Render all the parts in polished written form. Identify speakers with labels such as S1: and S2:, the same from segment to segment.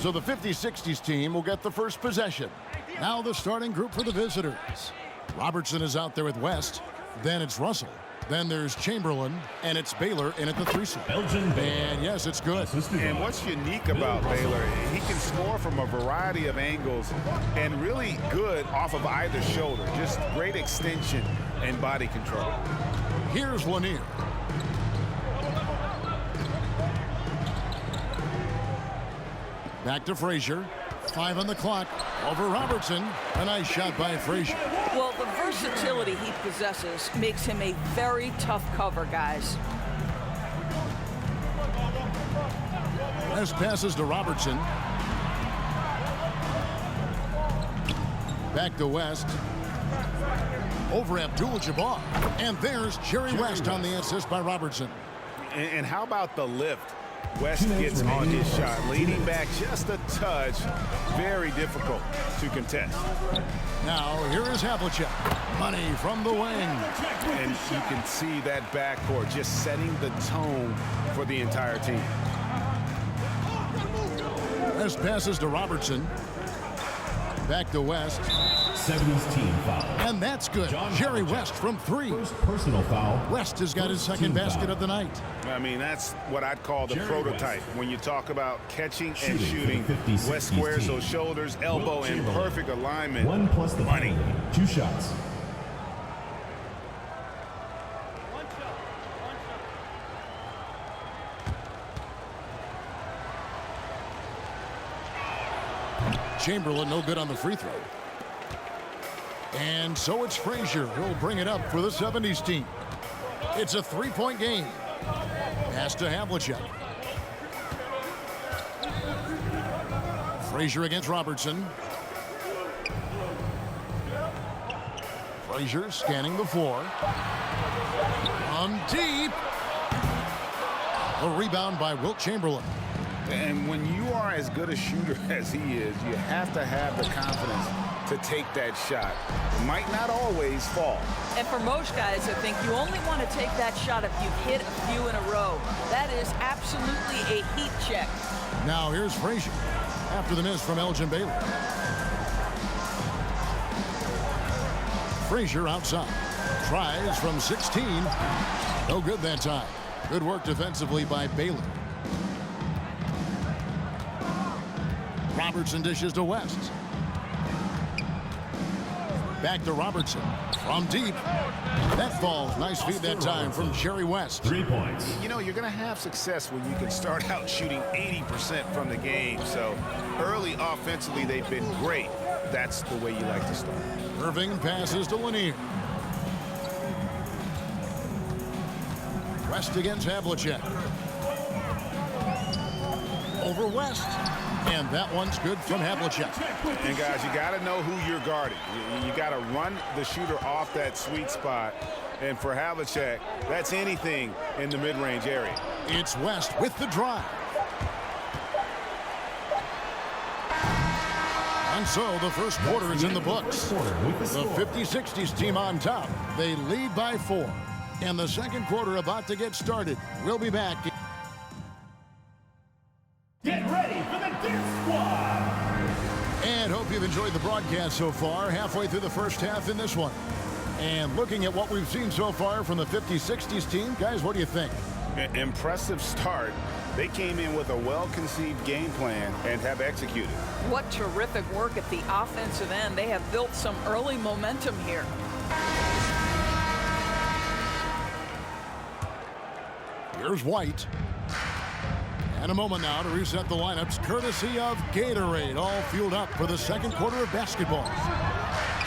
S1: So the 50-60's team will get the first possession. Now the starting group for the visitors. Robertson is out there with West. Then it's Russell. Then there's Chamberlain, and it's Baylor in at the 3 slot. And yes, it's good.
S2: And what's unique about Baylor, he can score from a variety of angles and really good off of either shoulder. Just great extension and body control.
S1: Here's Lanier. Back to Frazier. 5 on the clock. Over Robertson. A nice shot by Frazier.
S3: Well, the versatility he possesses makes him a very tough cover, guys.
S1: Last passes to Robertson. Back to West. Over Abdul-Jabbar. And there's Jerry West on the assist by Robertson.
S2: And how about the lift? West gets on his shot, leaning back just a touch. Very difficult to contest.
S1: Now, here is Havlicek. Money from the wing.
S2: And you can see that backcourt just setting the tone for the entire team.
S1: As passes to Robertson. Back to West.
S4: 70's team foul.
S1: And that's good. Jerry West from 3.
S4: First personal foul.
S1: West has got his second basket of the night.
S2: I mean, that's what I'd call the prototype. When you talk about catching and shooting, West squares those shoulders, elbow in perfect alignment.
S4: 1 plus the
S2: money.
S4: 2 shots.
S1: Chamberlain no good on the free throw. And so it's Frazier who'll bring it up for the 70's team. It's a 3-point game. Pass to Havlicek. Frazier against Robertson. Frazier scanning the floor. On deep. A rebound by Wilt Chamberlain.
S2: And when you are as good a shooter as he is, you have to have the confidence to take that shot. It might not always fall.
S3: And for most guys, I think you only want to take that shot if you've hit a few in a row. That is absolutely a heat check.
S1: Now here's Frazier after the miss from Elgin Baylor. Frazier outside. Tries from 16. No good that time. Good work defensively by Baylor. Robertson dishes to West. Back to Robertson. From deep. That falls. Nice feed that time from Jerry West.
S4: 3 points.
S2: You know, you're going to have success when you can start out shooting 80% from the game. So early offensively, they've been great. That's the way you like to start.
S1: Irving passes to Lanier. West against Havlicek. Over West. And that one's good from Havlicek.
S2: And guys, you got to know who you're guarding. You got to run the shooter off that sweet spot. And for Havlicek, that's anything in the mid-range area.
S1: It's West with the drive. And so the first quarter is in the books. The 50-60's team on top. They lead by 4. And the second quarter about to get started. We'll be back.
S4: Get ready for the Dance Squad!
S1: And hope you've enjoyed the broadcast so far. Halfway through the first half in this one. And looking at what we've seen so far from the 50-60's team, guys, what do you think?
S2: Impressive start. They came in with a well-conceived game plan and have executed.
S3: What terrific work at the offensive end. They have built some early momentum here.
S1: Here's White. And a moment now to reset the lineups, courtesy of Gatorade, all fueled up for the second quarter of basketball.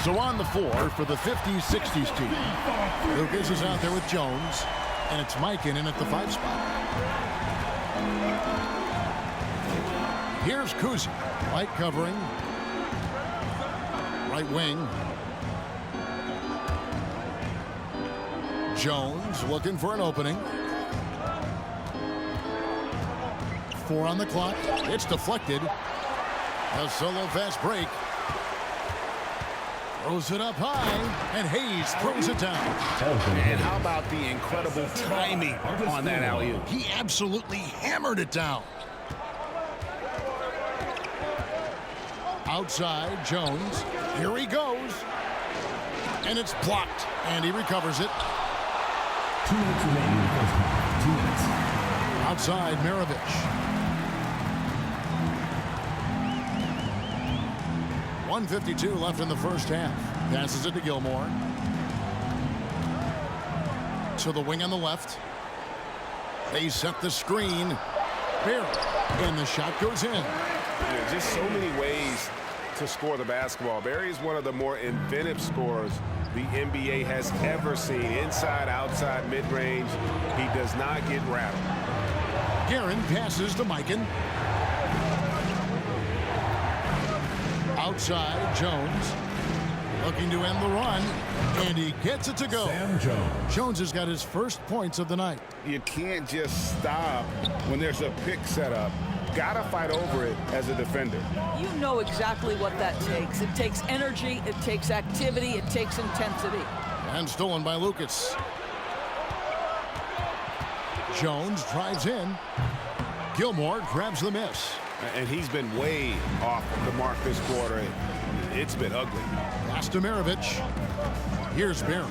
S1: So on the floor for the 50-60's team. Lucas is out there with Jones, and it's Mikan in at the 5 spot. Here's Kuzi, light covering, right wing. Jones looking for an opening. 4 on the clock. It's deflected. A solo fast break. Throws it up high, and Hayes throws it down.
S2: And how about the incredible timing on that alley-oop?
S1: He absolutely hammered it down. Outside, Jones. Here he goes. And it's blocked. And he recovers it.
S4: 2 minutes remaining in the first half. 2 minutes.
S1: Outside, Maravich. 1:52 left in the first half. Passes it to Gilmore. To the wing on the left. They set the screen. Barry. And the shot goes in.
S2: Yeah, just so many ways to score the basketball. Barry is one of the more inventive scorers the NBA has ever seen. Inside, outside, mid-range. He does not get rattled.
S1: Guerin passes to Mikan. Outside, Jones. Looking to end the run. And he gets it to go.
S4: Sam Jones.
S1: Jones has got his first points of the night.
S2: You can't just stop when there's a pick set up. Gotta fight over it as a defender.
S3: You know exactly what that takes. It takes energy, it takes activity, it takes intensity.
S1: And stolen by Lucas. Jones drives in. Gilmore grabs the miss.
S2: And he's been way off the mark this quarter. It's been ugly.
S1: Pass to Maravich. Here's Barry.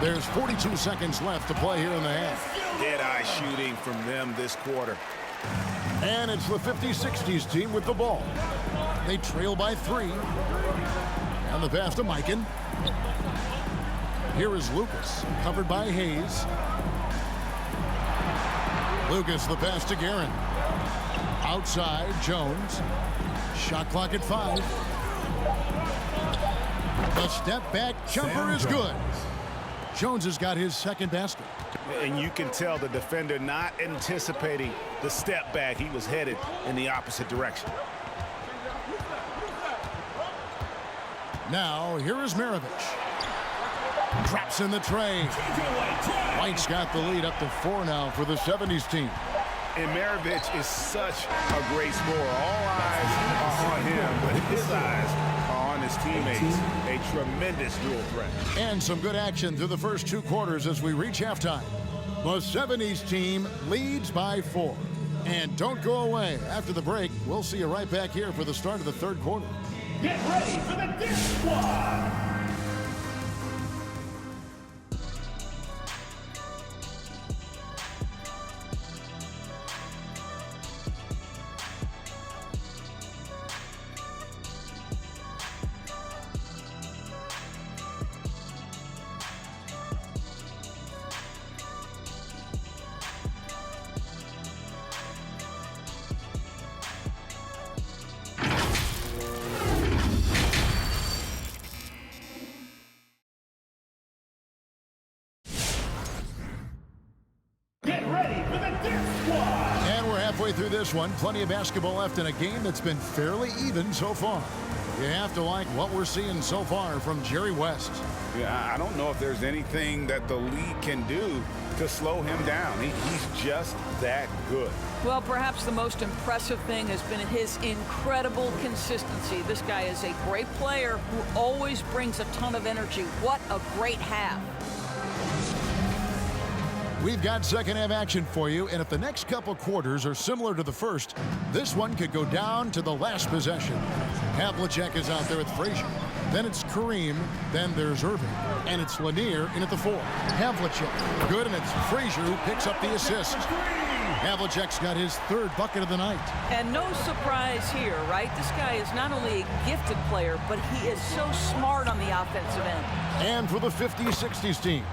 S1: There's 42 seconds left to play here in the half.
S2: Dead-eye shooting from them this quarter.
S1: And it's the 50-60's team with the ball. They trail by 3. And the pass to Mikan. Here is Lucas, covered by Hayes. Lucas, the pass to Guerin. Outside, Jones. Shot clock at 5. The step back jumper is good. Jones has got his second basket.
S2: And you can tell the defender not anticipating the step back. He was headed in the opposite direction.
S1: Now, here is Maravich. Traps in the tray. White's got the lead up to 4 now for the 70's team.
S2: And Maravich is such a great scorer. All eyes are on him, but his eyes are on his teammates. A tremendous dual threat.
S1: And some good action through the first 2 quarters as we reach halftime. The 70's team leads by 4. And don't go away. After the break, we'll see you right back here for the start of the third quarter.
S4: Get ready for the Dip Squad. Get ready for the Dip Squad.
S1: And we're halfway through this one. Plenty of basketball left in a game that's been fairly even so far. You have to like what we're seeing so far from Jerry West.
S2: Yeah, I don't know if there's anything that the league can do to slow him down. He's just that good.
S3: Well, perhaps the most impressive thing has been his incredible consistency. This guy is a great player who always brings a ton of energy. What a great half.
S1: We've got second half action for you, and if the next couple quarters are similar to the first, this one could go down to the last possession. Havlicek is out there with Frazier. Then it's Kareem. Then there's Irving. And it's Lanier in at the 4. Havlicek. Good, and it's Frazier who picks up the assist. Havlicek's got his 3rd bucket of the night.
S3: And no surprise here, right? This guy is not only a gifted player, but he is so smart on the offensive end.
S1: And for the 50-60's team,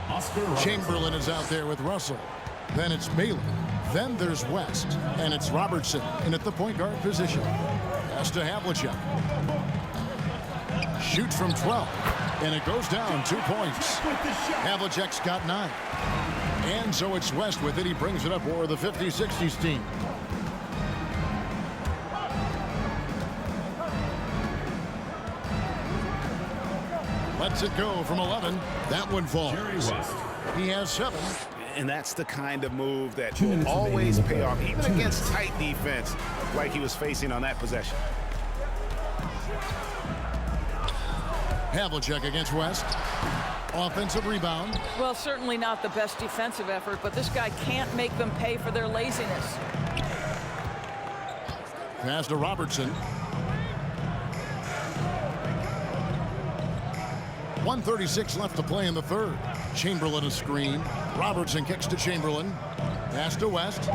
S1: Chamberlain is out there with Russell. Then it's Bailey. Then there's West. And it's Robertson in at the point guard position. Pass to Havlicek. Shoots from 12. And it goes down 2 points. Havlicek's got 9. And so it's West with it. He brings it up for the 50-60's team. Lets it go from 11. That one falls.
S4: Jerry West.
S1: He has 7.
S2: And that's the kind of move that will always pay off, even against tight defense like he was facing on that possession.
S1: Havlicek against West. Offensive rebound.
S3: Well, certainly not the best defensive effort, but this guy can't make them pay for their laziness.
S1: pass to Robertson. 1:36 left to play in the third. Chamberlain a screen. Robertson kicks to Chamberlain. Pass to West.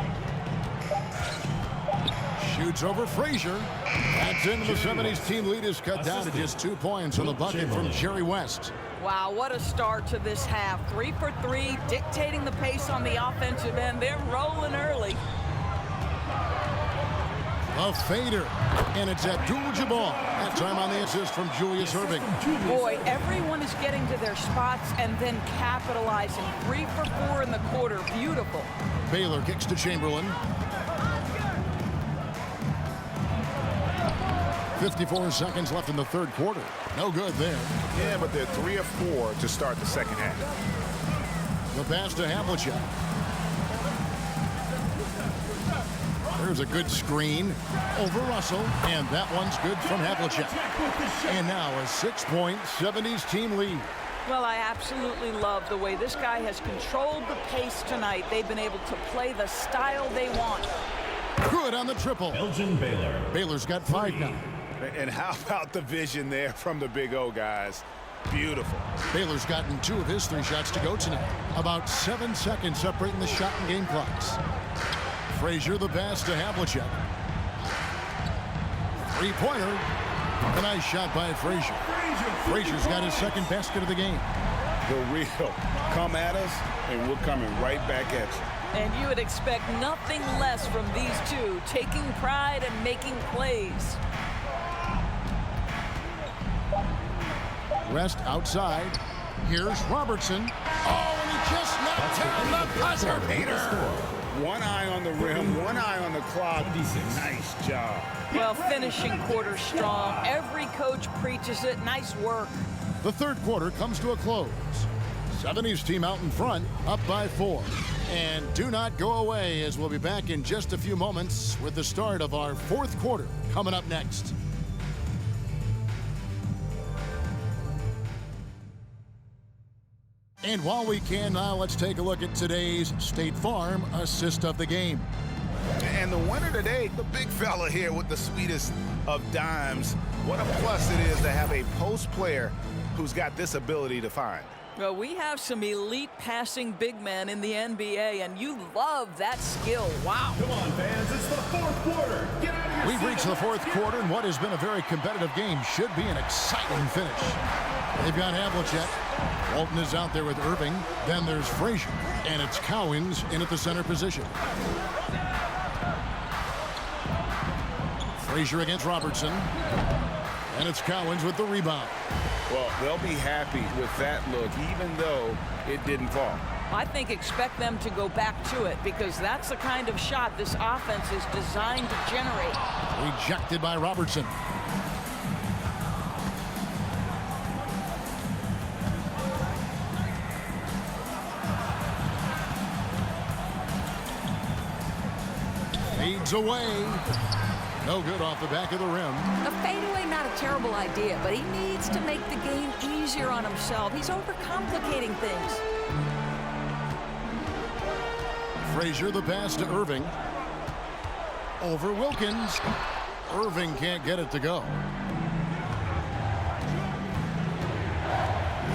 S1: Shoots over Frazier. That's in. The 70's team lead is cut down to just 2 points on the bucket from Jerry West.
S3: Wow, what a start to this half. 3 for 3, dictating the pace on the offensive end. They're rolling early.
S1: A fader, and it's Abdul-Jabbar. That time on the assist from Julius Erving.
S3: Boy, everyone is getting to their spots and then capitalizing. 3 for 4 in the quarter. Beautiful.
S1: Baylor kicks to Chamberlain. 54 seconds left in the third quarter. No good there.
S2: Yeah, but they're 3 of 4 to start the second half.
S1: The pass to Havlicek. There's a good screen over Russell, and that one's good from Havlicek. And now a 6-point 70's team lead.
S3: Well, I absolutely love the way this guy has controlled the pace tonight. They've been able to play the style they want.
S1: Good on the triple.
S4: Elgin Baylor.
S1: Baylor's got 5 now.
S2: And how about the vision there from the Big O, guys? Beautiful.
S1: Baylor's gotten 2 of his 3 shots to go tonight. About 7 seconds separating the shot and game clocks. Frazier the pass to Havlicek. 3-pointer. A nice shot by Frazier. Frazier's got his second basket of the game.
S2: The real. Come at us, and we're coming right back at you.
S3: And you would expect nothing less from these two, taking pride and making plays.
S1: Rest outside. Here's Robertson. Oh, and he just knocked down the buzzer beater.
S2: One eye on the rim, one eye on the clock. Nice job.
S3: Well, finishing quarter strong. Every coach preaches it. Nice work.
S1: The third quarter comes to a close. 70's team out in front, up by 4. And do not go away, as we'll be back in just a few moments with the start of our fourth quarter coming up next. And while we can now, let's take a look at today's State Farm assist of the game.
S2: And the winner today, the big fella here with the sweetest of dimes. What a plus it is to have a post player who's got this ability to find.
S3: Well, we have some elite passing big men in the NBA, and you love that skill. Wow.
S4: Come on, fans. It's the fourth quarter. Get out of your
S1: We've reached the fourth quarter, and what has been a very competitive game should be an exciting finish. They've got Havlicek. Walton is out there with Erving. Then there's Frazier, and it's Cowens in at the center position. Frazier against Robertson. And it's Cowens with the rebound.
S2: Well, they'll be happy with that look, even though it didn't fall.
S3: I think expect them to go back to it, because that's the kind of shot this offense is designed to generate.
S1: Rejected by Robertson. Fades away. No good off the back of the rim.
S3: A fadeaway, not a terrible idea, but he needs to make the game easier on himself. He's overcomplicating things.
S1: Frazier the pass to Erving. Over Wilkins. Erving can't get it to go.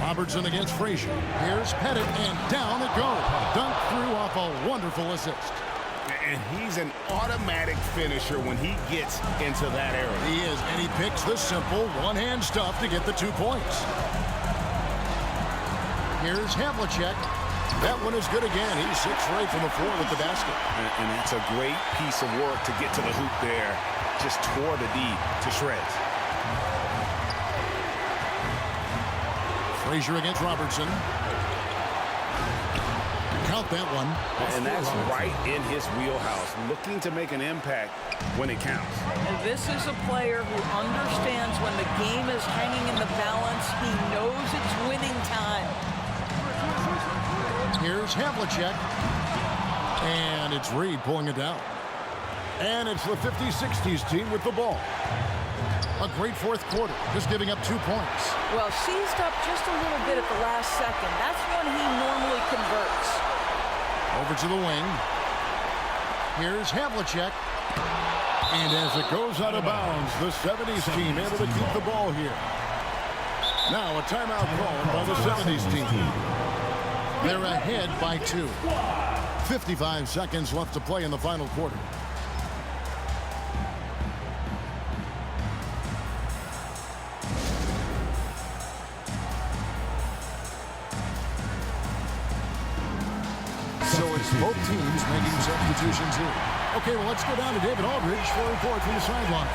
S1: Robertson against Frazier. Here's Pettit, and down it goes. Dunk through off a wonderful assist.
S2: And he's an automatic finisher when he gets into that area.
S1: He is, and he picks the simple one-hand stuff to get the 2 points. Here's Havlicek. That one is good again. He's 6 for 8 from the floor with the basket.
S2: And that's a great piece of work to get to the hoop there. Just tore the D to shreds.
S1: Frazier against Robertson. Count that one.
S2: And that's right in his wheelhouse, looking to make an impact when it counts.
S3: And this is a player who understands when the game is hanging in the balance. He knows it's winning time.
S1: Here's Havlicek. And it's Reed pulling it down. And it's the 50-60's team with the ball. A great fourth quarter, just giving up 2 points.
S3: Well, seized up just a little bit at the last second. That's when he normally converts.
S1: Over to the wing. Here's Havlicek. And as it goes out of bounds, the 70's team able to keep the ball here. Now a timeout called by the 70's team. They're ahead by 2. 55 seconds left to play in the final quarter. So it's both teams making substitutions here. Okay, well, let's go down to David Aldridge for a report from the sideline.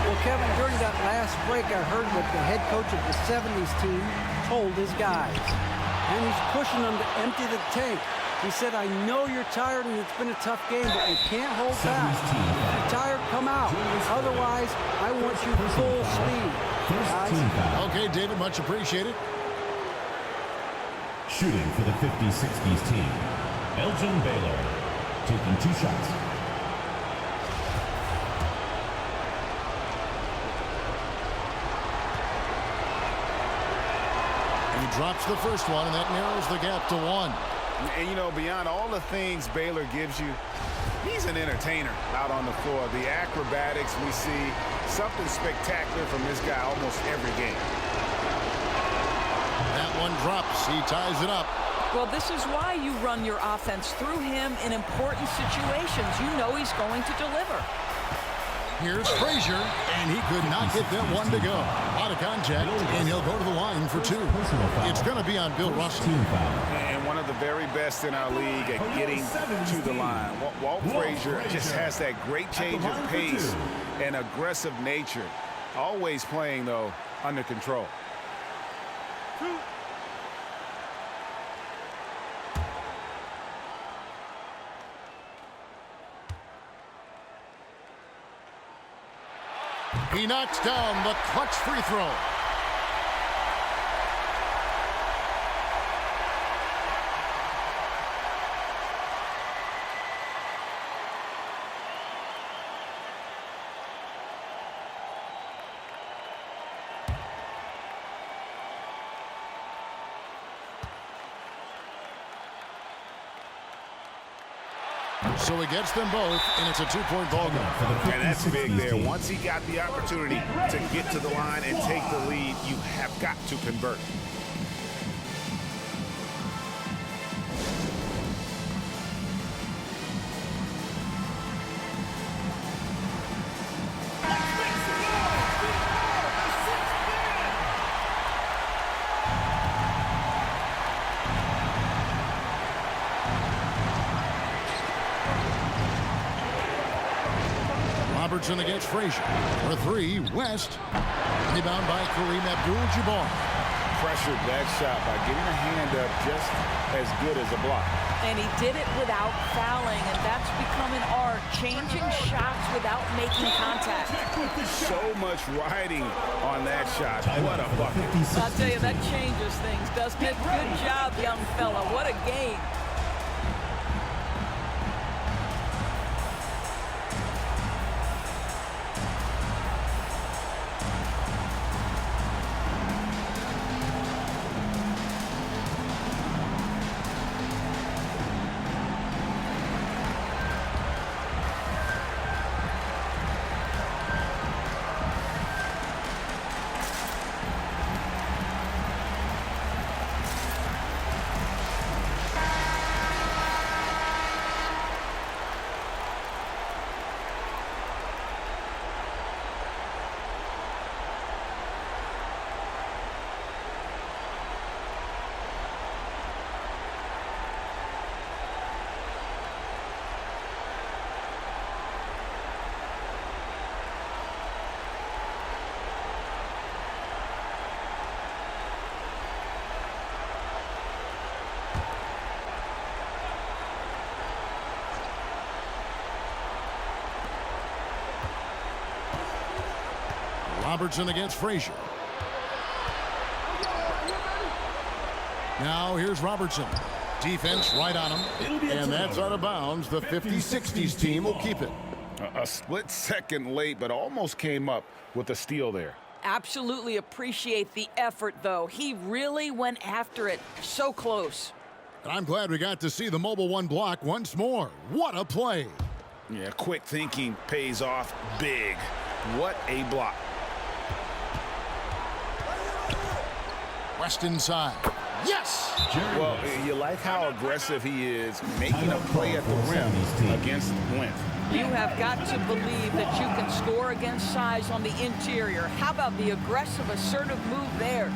S5: Well, Kevin, during that last break, I heard what the head coach of the 70's team told his guys. And he's pushing them to empty the tank. He said, I know you're tired and it's been a tough game, but you can't hold back. If you're tired, come out. Otherwise, I want you full speed.
S1: Okay, David, much appreciated.
S4: Shooting for the 50-60's team, Elgin Baylor, taking 2 shots.
S1: He drops the first one, and that narrows the gap to 1.
S2: And, you know, beyond all the things Baylor gives you, he's an entertainer out on the floor. The acrobatics we see, something spectacular from this guy almost every game.
S1: That one drops. He ties it up.
S3: Well, this is why you run your offense through him in important situations. You know he's going to deliver.
S1: Here's Frazier, and he could not get that one to go. Out of contact, and he'll go to the line for 2. It's going to be on Bill Russell.
S2: And one of the very best in our league at getting to the line. Walt Frazier just has that great change of pace and aggressive nature. Always playing, though, under control.
S1: He knocks down the clutch free throw. So he gets them both, and it's a 2-point ball game.
S2: And that's big there. Once he got the opportunity to get to the line and take the lead, you have got to convert.
S1: Robertson against Frazier. For 3, West. Rebound by Kareem Abdul-Jabbar.
S2: Pressured that shot by getting a hand up just as good as a block.
S3: And he did it without fouling, and that's become an art, changing shots without making contact.
S2: So much riding on that shot. What a bucket.
S3: I'll tell you, that changes things, doesn't it? Good job, young fella. What a game.
S1: Robertson against Frazier. Now here's Robertson. Defense right on him. And that's out of bounds. The 50-60's team will keep it.
S2: A split second late, but almost came up with a steal there.
S3: Absolutely appreciate the effort, though. He really went after it. So close.
S1: And I'm glad we got to see the Mobile One block once more. What a play.
S2: Yeah, quick thinking pays off big. What a block.
S1: West inside. Yes!
S2: Well, you like how aggressive he is making a play at the rim against length.
S3: You have got to believe that you can score against size on the interior. How about the aggressive, assertive move there?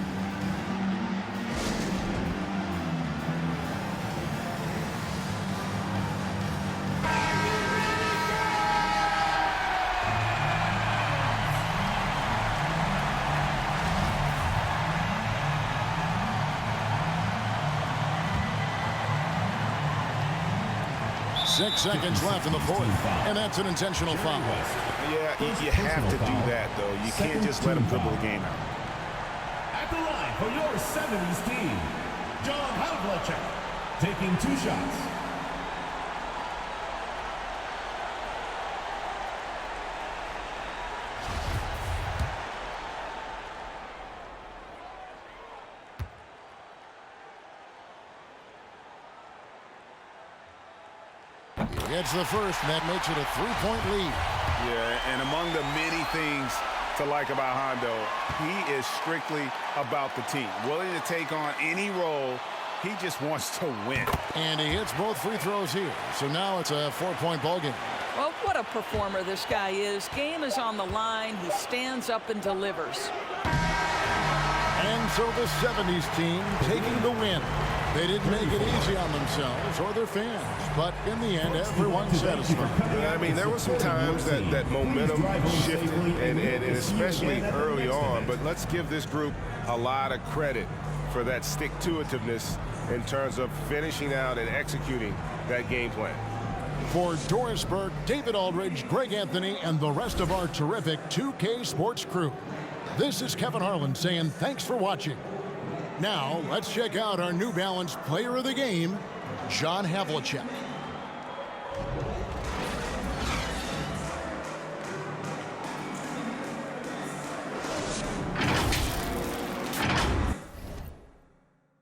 S1: Six seconds left in the fourth, and that's an intentional foul.
S2: Yeah, you have to do that, though. You can't just let him dribble the game out.
S4: At the line for your 70s team, John Havlicek, taking 2 shots.
S1: It's the first, and that makes it a 3-point lead.
S2: Yeah, and among the many things to like about Hondo, he is strictly about the team. Willing to take on any role. He just wants to win.
S1: And he hits both free throws here. So now it's a 4-point ball game.
S3: Well, what a performer this guy is. Game is on the line. He stands up and delivers.
S1: And so the 70s team taking the win. They didn't make it easy on themselves or their fans, but in the end, everyone's satisfied.
S2: Yeah, I mean, there were some times that momentum shifted, and especially early on, but let's give this group a lot of credit for that stick-to-itiveness in terms of finishing out and executing that game plan.
S1: For Doris Burke, David Aldridge, Greg Anthony, and the rest of our terrific 2K Sports crew, this is Kevin Harlan saying thanks for watching. Now, let's check out our New Balance player of the game, John Havlicek.